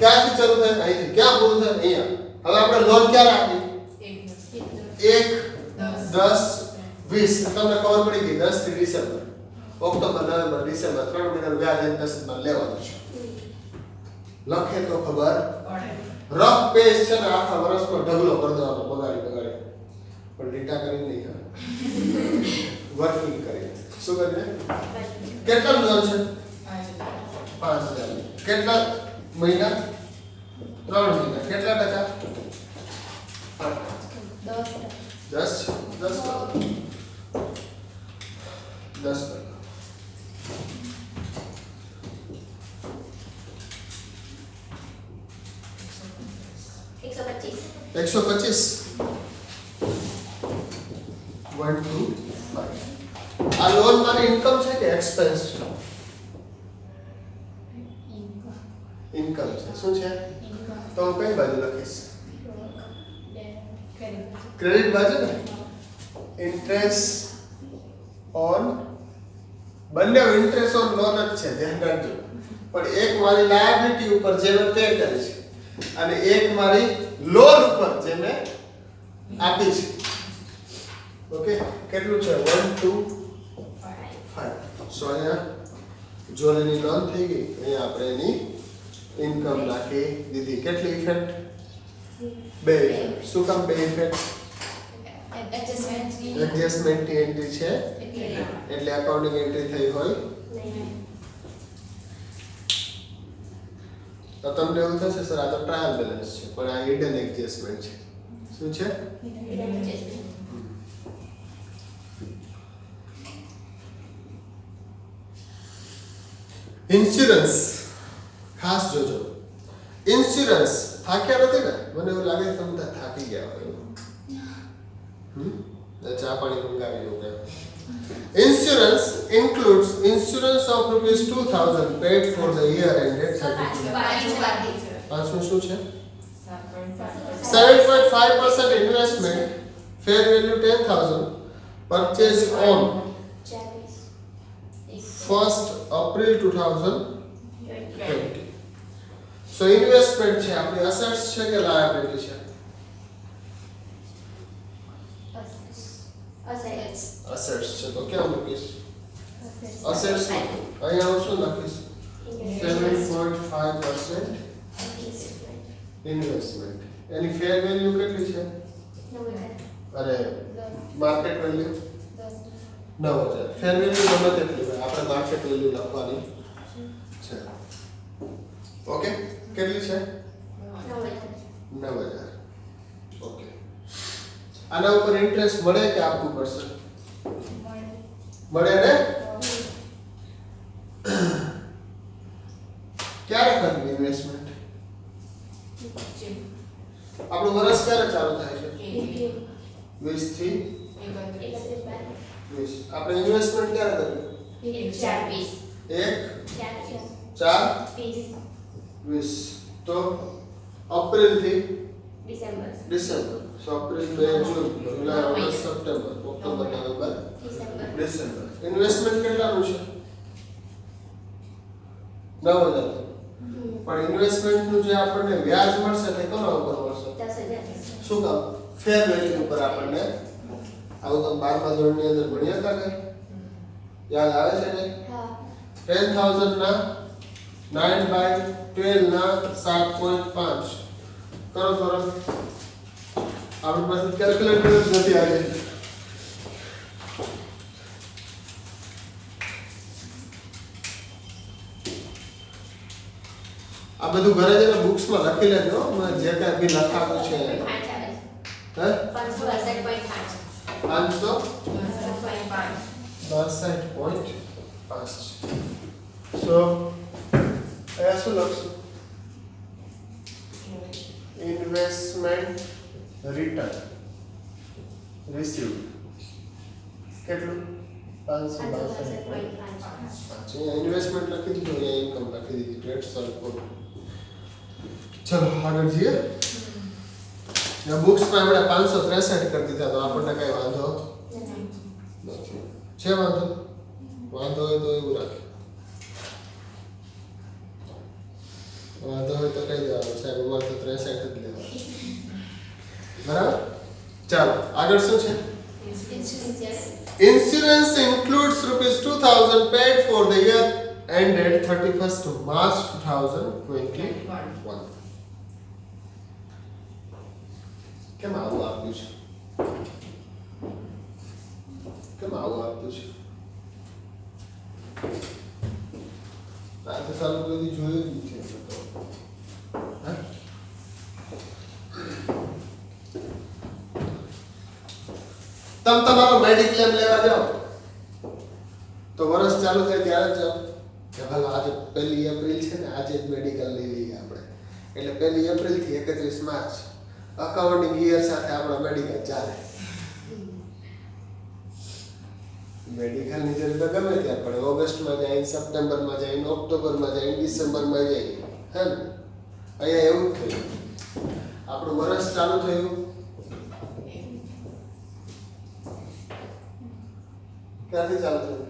ક્યાંથી શરૂ થાય અહીંથી ક્યાં પૂરું થાય અહીંયા હવે આપણે લોન ક્યારે આપી 1 10 20 તમને ખબર પડી ગઈ 10 થી ડિસેમ્બર ઓક્ટોબર નવેમ્બર ડિસેમ્બર 3 મહિનાનું વ્યાજ ઇન્ટરેસ્ટમાં લેવાનું છે લખે તો ખબર રફ પેજ છે ને આખા વર્ષનો ઢગલો કરી દેવાનો બગાડી પણ ડેટા કરી નહીં વર્કિંગ કરી શું કરીએ કેટલા લોન છે 5000 કેટલા મહિના 3 મહિના કેટલા ટકા 10 125 1 2 5 આ લોન મારી ઇન્કમ છે કે એક્સપેન્સ છે ઇન્કમ છે શું છે તો હું કઈ બાજુ લખીશ ક્રેડિટ બાજુ ને ઇન્ટરેસ્ટ ઓન બંને ઇન્ટરેસ્ટ ઓન લોન જ છે ધ્યાન રાખજો પણ એક મારી લાયબિલિટી ઉપર જે મેં પે કરી છે અને એક મારી લોન ઉપર જે મેં આપી છે ઓકે કેટલું છે 1 2 5 સો અહીંયા જોલેની લોન થઈ ગઈ અહીંયા આપણે એની ઇન્કમ નાખી દીધી કેટલી ઇફેક્ટ બે શું કામ બે ઇફેક્ટ એડજસ્ટમેન્ટ ની એન્ટ્રી છે એટલે અકાઉન્ટિંગ એન્ટ્રી થઈ હોય તો તમને એવું થશે સર આ તો ટ્રાયલ બેલેન્સ છે પણ આ હિડન એડજસ્ટમેન્ટ છે શું છે ઇન્સ્યોરન્સ ખાસ જોજો ઇન્સ્યોરન્સ થાક્યા નથી ને મને એવું લાગે છે તમે થાકી ગયા હોય ચા પાણી મંગાવી લો કે insurance includes insurance of rupees 2000 paid for the year ended 5 શું છે 7.5% investment fair value 10000 purchase on 1st April 2020 so investment છે આપણી assets છે કે liability છે assets છે તો ક્યાં મૂકીશ assets અહીંયા હું શું લખીશ 7.5% investment એની fair value કેટલી છે અરે માર્કેટ વેલ્યુ 9000 fair value ગમે તેટલી હોય આપણે માર્કેટ વેલ્યુ લખવાની છે ઓકે કેટલી છે 9000 ઓકે આના ઉપર ઇન્ટરેસ્ટ મળે કે આપવું પડશે મળે ને ક્યારે કરવી ઇન્વેસ્ટમેન્ટ આપણું વર્ષ ક્યારે ચાલુ થાય છે 20 થી 20 આપણે ઇન્વેસ્ટમેન્ટ ક્યારે કરવી 1/4/20 તો એપ્રિલ થી December so April, May, June, July, August, September, October, November, December. Investment કેટલાનું છે 9000 પણ ઇન્વેસ્ટમેન્ટ નું જે આપણને વ્યાજ મળશે તે કોના ઉપર મળશે 10000 શું કામ ફેર વેલ્યુ ઉપર આપણને આવું તો 12મા ધોરણની અંદર ભણ્યા હતા કે યાદ આવે છે ને હા 10000 ના 9/12 ના 7.5 કરો આપણી પાસે કેલ્ક્યુલેટર જ નથી આજે આ બધું ઘરે જઈને બુક્સ માં લખી લેજો મેં જે કાંઈ બી લખાવું છે હે 562.5 સો એ શું લખશું ઇન્વેસ્ટમેન્ટ રિટર્ન રિસીવ્ડ કેટલું 562.5 ઇન્વેસ્ટમેન્ટ લખી દીધું અહીંયા ઇન્કમ લખી દીધી ટ્રેડ સોલ્વ કરો ચલો આગળ જઈએ આ બુક્સ માં આપણે 563 કરી દીધા તો આપણને કઈ વાંધો નથી છે વાંધો હોય તો એવું રાખે વાંધો હોય તો કહી દો લેવાનું સાહેબ, અમારે તો 63 જ લેવાનું. બરાબર. ચાલો આગળ શું છે? Insurance includes rupees 2000 paid for the year ended 31st March 2021. કેમ આવું આપ્યું છે? કેમ આવું આપ્યું છે? આ તો સારું કોઈ જોયું જ નથી આપણે તો. હા? તમે તમારો મેડિક્લેમ લેવા જાઓ તો વર્ષ ચાલુ થાય ત્યારે જ જાઓ કે ભાઈ આજે 1 એપ્રિલ છે ને, આજે જ મેડિકલ લઈ લઈએ આપણે. એટલે 1 એપ્રિલ થી 31 માર્ચ અકાઉન્ટિંગ યર સાથે આપણો મેડિકલ ચાલે. મેડિકલ ની જરૂર તો ગમે ત્યાં પડે, ઓગસ્ટમાં જાય, સપ્ટેમ્બરમાં જાય, ઓક્ટોબરમાં જાય, ડિસેમ્બરમાં જાય, હે ને? અહીંયા એવું જ થયું. આપણું વર્ષ ચાલુ થયું ક્યાંથી ચાલુ થયું?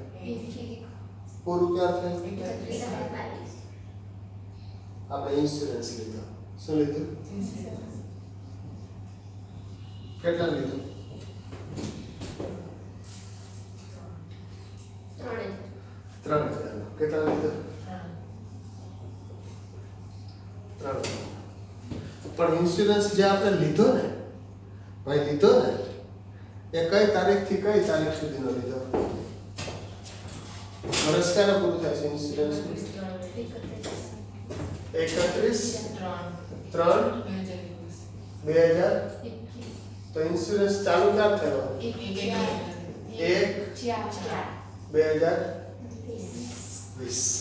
પૂરું ક્યાં થયું? આપણે ઇન્સ્યોરન્સ લીધો. શું લીધું? કેટલા લીધું? 3000. કેટલા લીધું? 3000. પણ ઇન્સ્યોરન્સ જે આપણે લીધો ને ભાઈ, લીધો ને એ કઈ તારીખ થી કઈ તારીખ સુધીનો લીધો? વર્ષ ક્યારે પૂરું થાય છે ઇન્સ્યોરન્સ? 31/3/2021. તો ઇન્સ્યોરન્સ ચાલુ ક્યારે થયો? 1/4/2020.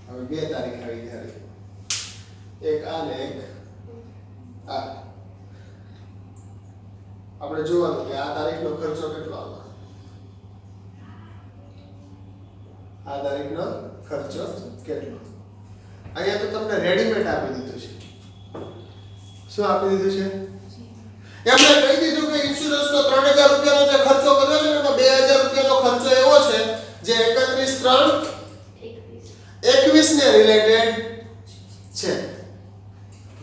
હવે બે તારીખ આવી ગઈ. એક આ ને એક આ. આપણે જોવાનું કે આ તારીખનો ખર્ચો કેટલો આવે. આ તારીખનો ખર્ચો કેટલો? અહીંયા તો તમને રેડીમેડ આપી દીધું છે. શું આપી દીધું છે? એમણે કહી દીધું કે ઇન્સ્યોરન્સનો 3000 રૂપિયાનો જે ખર્ચો કર્યો છે એમાં 2000 રૂપિયાનો ખર્ચો એવો છે જે 31/3/21 ને રિલેટેડ છે.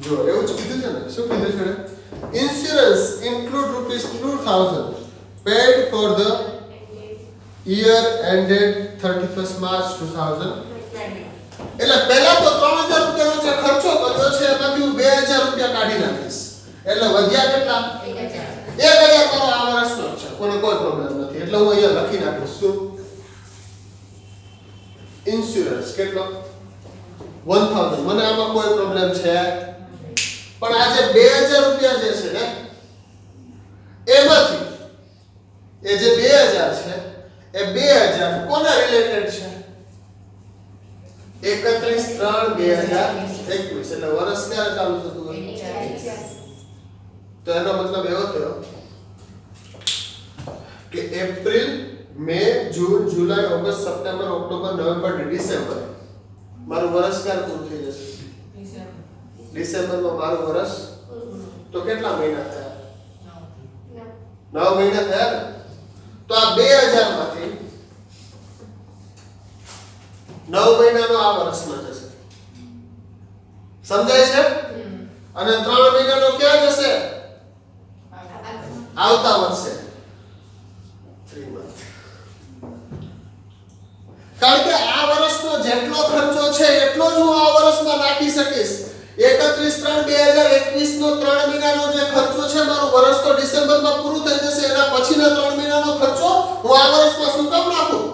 જો એવું જ કીધું છે ને. શું કીધું છે? Insurance include rupees 2000 paid for the year ended 31st March 2020. એટલે પહેલા તો 3000 રૂપિયાનો જે ખર્ચો કર્યો છે એમાંથી હું 2000 રૂપિયા કાઢી નાખીશ. એટલે વધ્યા કેટલા? 1000 મારો આ વર્ષનો છે. કોને કોઈ પ્રોબ્લેમ નથી. એટલે હું અહીંયા લખી નાખીશ. શું? ઇન્સ્યોરન્સ કેટલો? 1000. મને આમાં કોઈ પ્રોબ્લેમ છે પણ આ જે 2000 રૂપિયા જે છે ને એમાંથી એ જે 2000 છે એ 2000 કોના રિલેટેડ છે? 31/3/2021. એટલે વર્ષ ક્યારે ચાલુ થતું હોય? તો એનો મતલબ એવો થયો કે April, May, June, July, August, September, October, November, December મારું વર્ષ ક્યારે પૂરું થઈ જશે? ડિસેમ્બરમાં મારું વર્ષ. તો કેટલા મહિના થયા? 9 મહિના થયા ને. તો આ 2000 માંથી 9 મહિનાનો આ વર્ષમાં જશે. સમજાય છે? અને 3 મહિનાનો ક્યાં જશે? આવતા વર્ષે. 3 મંથ. કારણ કે આ વર્ષનો જેટલો ખર્ચો છે એટલો જ હું આ વર્ષમાં નાખી શકીશ. 31/3/2021 નો 3 મહિનાનો જે ખર્ચો છે મારું વર્ષ તો ડિસેમ્બરમાં પૂરું થઈ જશે. એના પછીના 3 મહિનાનો ખર્ચો હું આ વર્ષમાં શું કામ નાખું?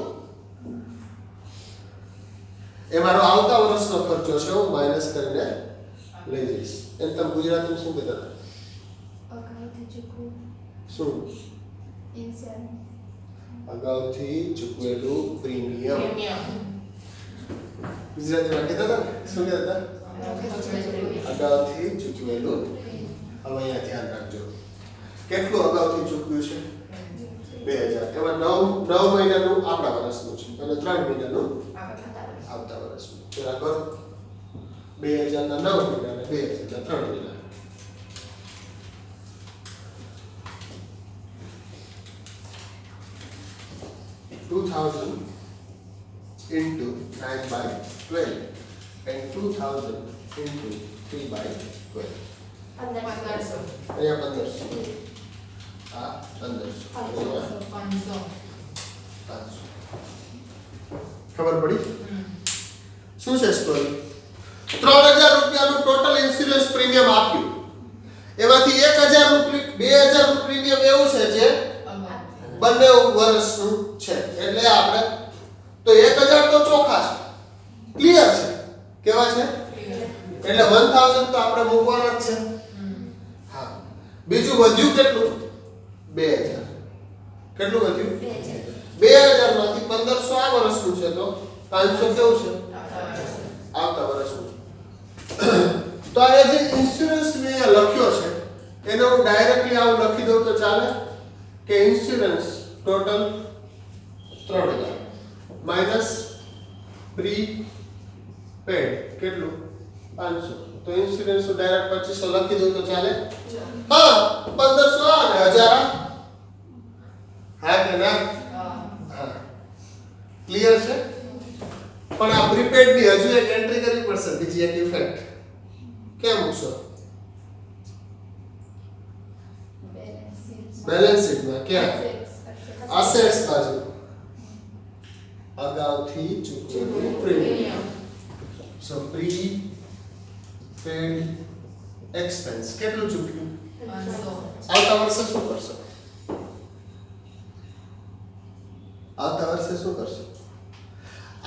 એ મારો આવતા વર્ષનો ખર્ચો છે, હું માઈનસ કરીને લઈ જઈશ. એમ તમે ગુજરાતીમાં શું કહેતા હતા? શું? અગાઉથી ચૂકવેલું પ્રીમિયમ. ગુજરાતીમાં કહેતા હતા ને? શું કહેતા હતા? અગાઉથી ચૂકવેલું. હવે અહીંયા ધ્યાન રાખજો કેટલું અગાઉથી ચૂકવ્યું છે? 2000. એમાં 9 મહિનાનું આપણા વર્ષનું છે અને 3 મહિનાનું આવતા વર્ષનું. પેલા કરો 2000 ના 9 મહિના અને 2000 ના 3 મહિના. $2000 into 9/12 and 2000 into 3/12 1500 અહીંયા 1500 આ 1500 500 ખબર પડી શું છે સ્ટોરી 3000 રૂપિયાનું ટોટલ ઇન્સ્યોરન્સ પ્રીમિયમ આપ્યું એમાંથી 1000 રૂપિયા 2000 નું પ્રીમિયમ એવું છે જે બંને વર્ષનું છે એટલે આપણે તો 1000 તો ચોખ્ખા છે ક્લિયર છે કેવા છે એટલે 1000 તો આપણે મૂકવાના જ છે હા બીજું વધ્યું કેટલું 2000 કેટલું વધ્યું 2000 માંથી 1500 આ વર્ષનું છે તો 500 કેવું છે આવતા વર્ષનું તો આ જે ઇન્સ્યોરન્સ મેં લખ્યો છે એને હું ડાયરેક્ટલી આવું લખી દઉં તો ચાલે કે insurance total 3000 minus prepaid કેટલું 500 તો ઇન્સ્યોરન્સ નું ડાયરેક્ટ 2500 લખી દઉં તો ચાલે હા 1500 અને 1000 હા કે ના હા ક્લિયર છે પણ આ પ્રીપેડ ની હજુ એક એન્ટ્રી કરવી પડશે બીજી એક ઇફેક્ટ કેમ મૂકશો બેલેન્સ શીટ માં ક્યાં અસેટ્સ બાજુ અગાઉથી ચૂકવેલું પ્રીમિયમ સો પ્રી પેડ એક્સપેન્સ કેટલું ચૂક્યું 500 આવતા વર્ષે શું કરશો આવતા વર્ષે શું કરશો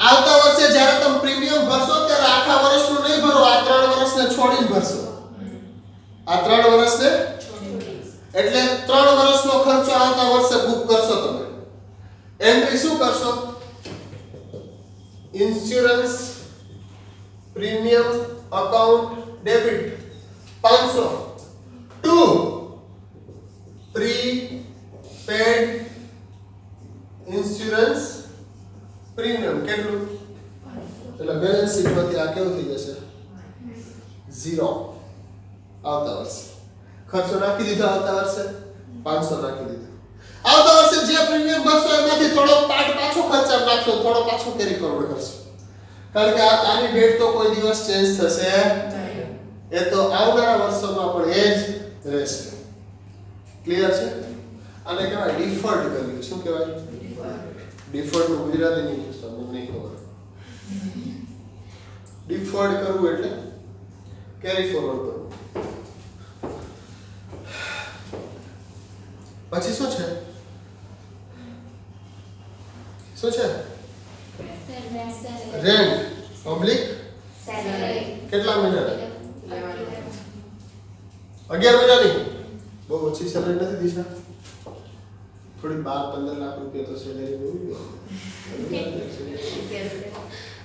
આવતા વર્ષે જ્યારે તમે પ્રીમિયમ ભરશો ત્યારે આખા વર્ષનું નહીં ભરો આ 3 વર્ષને છોડીને ભરશો આ 3 વર્ષને એટલે 3 વર્ષનો ખર્ચો આવતા વર્ષે બુક કરશો તમે એન્ટ્રી શું કરશો insurance premium account debit 500 to prepaid insurance premium કેટલું એટલે બેલેન્સ શીટમાંથી આ કેવું થઈ જશે 0 આવતા વર્ષે ખર્ચો નાખી દીધો આવતા વર્ષે 500 નાખી દીધો આવતા વર્ષે જે પ્રીમિયમ ભરશો એમાંથી થોડો પાર્ટ પાછો ખર્ચા નાખશો થોડો પાછો કેરી ફોરવર્ડ કરશો કારણ કે આની ડેટ તો કોઈ દિવસ ચેન્જ થશે એ તો આવનારા વર્ષોમાં પણ એ જ રહેશે ક્લિયર છે આને કહેવાય ડિફર્ડ વેલ્યુ શું કહેવાય ડિફર્ડ નું ગુજરાતી નહીં પૂછતો મને નહીં ખબર ડિફર્ડ કરવું એટલે કેરી ફોરવર્ડ કરવું પછી શું છે રેન્ટ પબ્લિક કેટલા મહિના 11 મહિનાની બહુ ઓછી સેલરી નથી દિશા થોડી 12-15 લાખ રૂપિયા તો સેલરી હોવી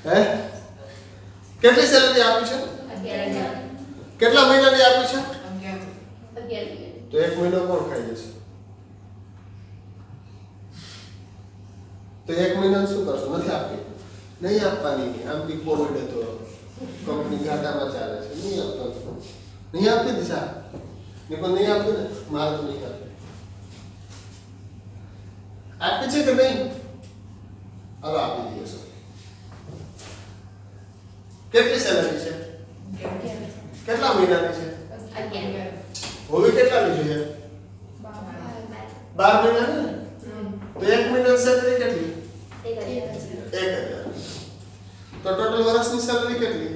હે કેટલી સેલરી આપી છે 11000 કેટલા મહિનાની આપી છે 11 તો એક મહિનો કોણ ખાઈ જશે તો એક મહિના શું કરશો નથી આપી નહીં આપવાની આમ બી કોવિડ હતો કંપની ઘાટામાં ચાલે છે નહીં આપતો નહીં આપી દિશા નિકો નહીં આપ્યું ને મારે તો નહીં આપે આપે છે કે નહીં હવે આપી દઈએ છો કેટલી સેલરી છે કેટલા મહિનાની છે 11 હોવી કેટલાની જોઈએ 12 મહિનાની ને તો એક મહિનાની સેલરી કેટલી 1000 તો ટોટલ વર્ષની સેલરી કેટલી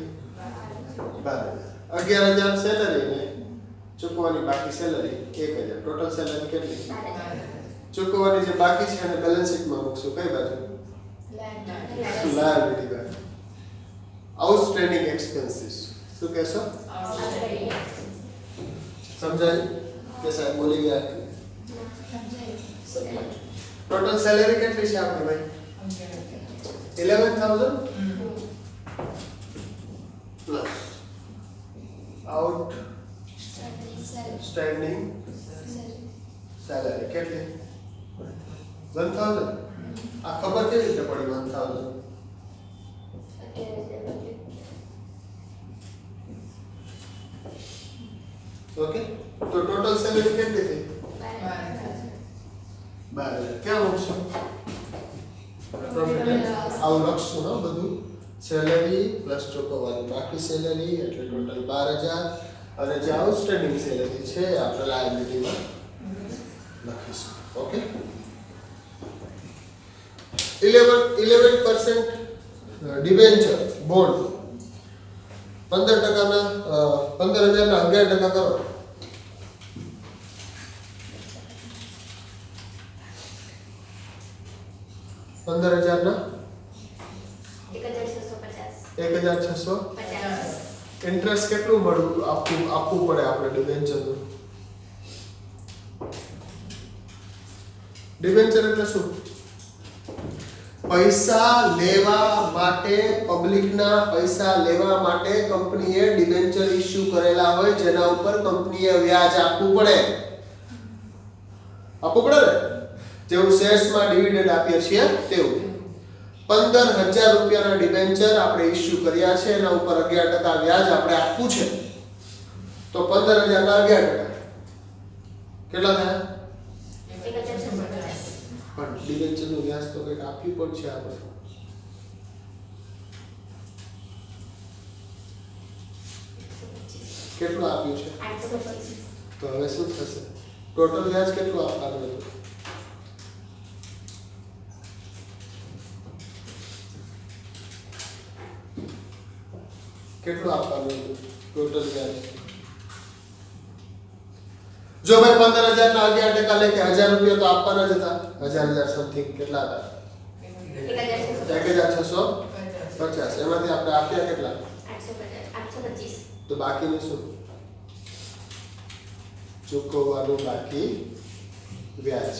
12000 સેલરી ને ચૂકવવાની બાકી સેલરી 1000 ટોટલ સેલરી કેટલી ચૂકવવાની જે બાકી છે અને બેલેન્સ શીટમાં મૂકશું કઈ બાજુ લાયબિલિટી બાજુ આઉટસ્ટેન્ડિંગ એક્સપેન્સીસ શું કહેશો સમજાય કે સાહેબ બોલી ગયા ટોટલ સેલરી કેટલી છે આપણી ભાઈ 11000 પ્લસ આઉટ સ્ટેન્ડિંગ સેલરી કેટલી 1000 આ ખબર કેવી રીતે પડી 1000 ઓકે તો ટોટલ સેલરી કેટલી થઈ 12000 ક્યાં મૂકશું પ્રોફિટ આવું લખશું ને બધું સેલેરી પ્લસ ચૂકવવાની બાકી સેલેરી એટલે ટોટલ 12000 અને જે આઉટસ્ટેન્ડિંગ સેલેરી છે એ આપણે લાયબિલિટીમાં લખીશું. ઓકે 11% ડિબેન્ચર બોન્ડ 15% ના 15000 ના 11% કરો. 15000 ના 1650 ઇન્ટરેસ્ટ કેટલું આપવું પડે આપણે ડિબેન્ચરનું? ડિબેન્ચર એટલે શું? પૈસા લેવા માટે, પબ્લિકના પૈસા લેવા માટે કંપનીએ ડિબેન્ચર ઇશ્યુ કરેલા હોય જેના ઉપર કંપનીએ વ્યાજ આપવું પડે ને? જેવું શેર્સમાં ડિવિડન્ડ આપીએ છીએ તેવું 15000 રૂપિયાના ડિબેન્ચર આપણે ઇશ્યુ કર્યા છે, એના ઉપર 11% વ્યાજ આપણે આપવું છે. તો 15000 ના 11% કેટલા થયા? 1650 પણ ડિબેન્ચરનું વ્યાજ તો કંઈક આપવું પડશે આપણે. કેટલું આપ્યું છે? 825 તો હવે શું થશે? ટોટલ વ્યાજ કેટલું આપવાનું હતું? કેટલું આપવાનું હતું ટોટલ વ્યાજ? જો ભાઈ 15000 ના 11% લે કે 1000 રૂપિયા તો આપવાના જ હતા. 1000 સમથિંગ કેટલા હતા? 1650. એમાંથી આપણે આપ્યા કેટલા? 825 તો બાકીનું શું? ચૂકવવાનું બાકી વ્યાજ.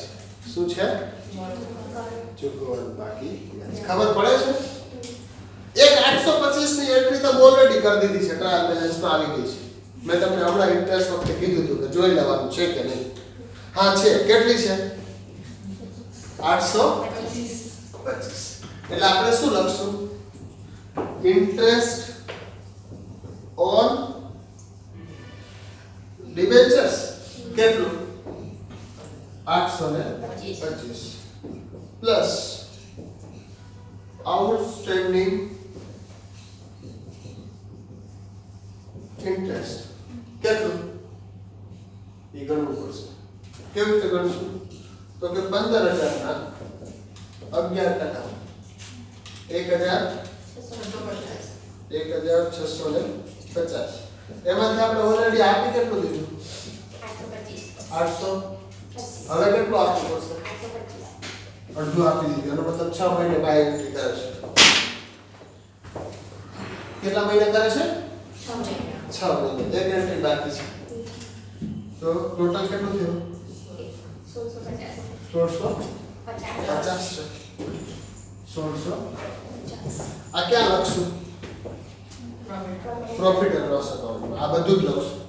શું છે? ચૂકવવાનું બાકી વ્યાજ. ખબર પડે છે? એક 825 ની એન્ટ્રી તો ઓલરેડી કરી દીધી છે, ટ્રાયલ બેલેન્સમાં આવી ગઈ છે. મેં તમને હમણાં ઇન્ટરેસ્ટ વખતે કીધું હતું કે જોઈ લેવાનું છે કે નહીં. હા છે. કેટલી છે? 825. એટલે આપણે શું લખશું? ઇન્ટરેસ્ટ ઓન ડિબેન્ચર્સ કેટલું? 825 પ્લસ આઉટસ્ટેન્ડિંગ ઇન્ટરેસ્ટ કેટલું? એ ગણવું પડશે. કેવી રીતે ગણશું? તો કે 15000 ના 11% 1650. એમાંથી આપણે ઓલરેડી આપી કેટલું દીધું? 800. હવે કેટલું આપવું પડશે? 825. અડધું આપી દીધું. એનો મતલબ 6 મહિને બાય એન્ટ્રી કરે છે. કેટલા મહિને કરે છે? 6 મહિને. એક એન્ટ્રી બાકી છે. તો ટોટલ કેટલું થયું? 1650 છે. 1650. આ ક્યાં લખશું? પ્રોફિટ એન્ડ લોસ અકાઉન્ટમાં આ બધું જ લખશું.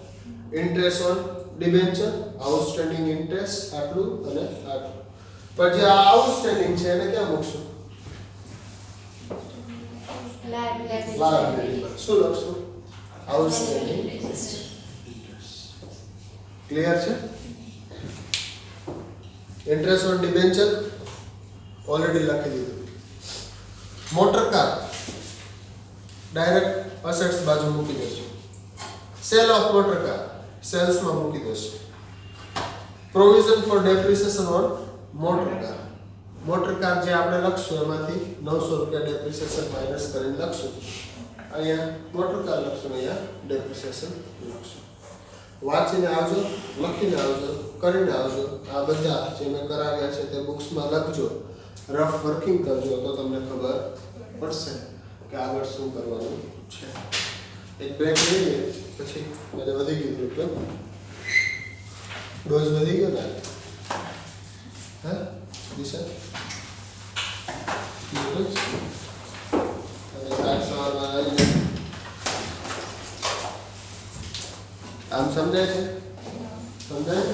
Interest on debenture, outstanding interest આટલું અને આટલું. પણ જે આઉટસ્ટેન્ડિંગ છે એને ક્યાં મૂકશું? લાયબિલિટી. શું લખશું? Outstanding interest. ક્લિયર છે? ઇન્ટરેસ્ટ ઓન ડિબેન્ચર ઓલરેડી લખી દીધું. મોટર કાર ડાયરેક્ટ અસેટ્સ બાજુ મૂકી દેશું. સેલ ઓફ મોટર કાર સેલ્સમાં મૂકી દેશું. Provision four depreciation on motor car. Motor car જે આપણે લખશું એમાંથી 900 રૂપિયા ડેપ્રિસિએશન માઈનસ કરીને લખશું. અહીંયા મોટર કાર લખશું, અહીંયા ડેપ્રિસિએશન લખશું. વાંચીને આવજો, લખીને આવજો, કરીને આવજો. આ બધા જે મેં કરાવ્યા છે તે બુક્સમાં લખજો, રફ વર્કિંગ કરજો તો તમને ખબર પડશે કે આગળ શું કરવાનું છે. એક બ્રેક લઈએ પછી મને વધી ગયું હતું. ડોઝ વધી ગયો ને? હા દિશા આમ સમજાય છે? સમજાય છે?